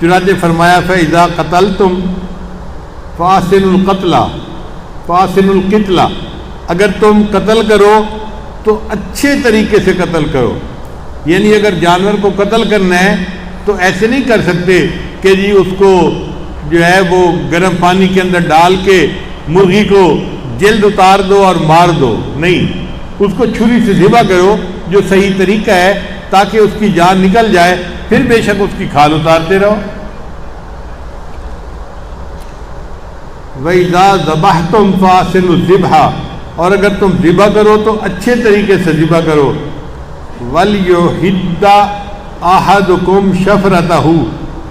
چنانچہ فرمایا فَإِذَا قَتَلْتُمْ فَأَحْسِنُوا الْقِتْلَ، اگر تم قتل کرو تو اچھے طریقے سے قتل کرو. یعنی اگر جانور کو قتل کرنا ہے تو ایسے نہیں کر سکتے کہ جی اس کو جو ہے وہ گرم پانی کے اندر ڈال کے مرغی کو جلد اتار دو اور مار دو. نہیں، اس کو چھری سے ذبح کرو جو صحیح طریقہ ہے تاکہ اس کی جان نکل جائے، پھر بے شک اس کی کھال اتارتے رہو. وَإِذَا ذَبَحْتُمْ فَأَحْسِنُوا الذِّبْحَ، اور اگر تم ذبح کرو تو اچھے طریقے سے ذبح کرو. وَلْيُحِدَّ أَحَدُكُمْ شَفْرَتَهُ،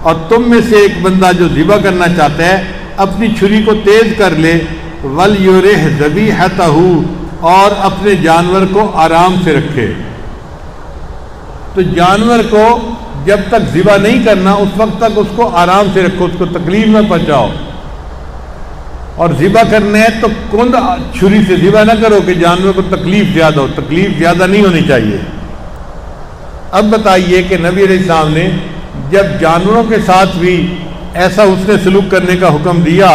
اور تم میں سے ایک بندہ جو ذبح کرنا چاہتا ہے اپنی چھری کو تیز کر لے. وَلْيُرِحْ ذَبِيحَتَهُ، اور اپنے جانور کو آرام سے رکھے. تو جانور کو جب تک ذبح نہیں کرنا اس وقت تک اس کو آرام سے رکھو، اس کو تکلیف نہ پہنچاؤ. اور ذبح کرنا ہے تو کند چھری سے ذبح نہ کرو کہ جانور کو تکلیف زیادہ ہو، تکلیف زیادہ نہیں ہونی چاہیے. اب بتائیے کہ نبی علیہ السلام نے جب جانوروں کے ساتھ بھی ایسا حسن سلوک کرنے کا حکم دیا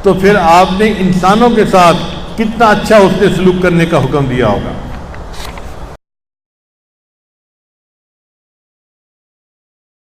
تو پھر آپ نے انسانوں کے ساتھ کتنا اچھا حسن سلوک کرنے کا حکم دیا ہوگا.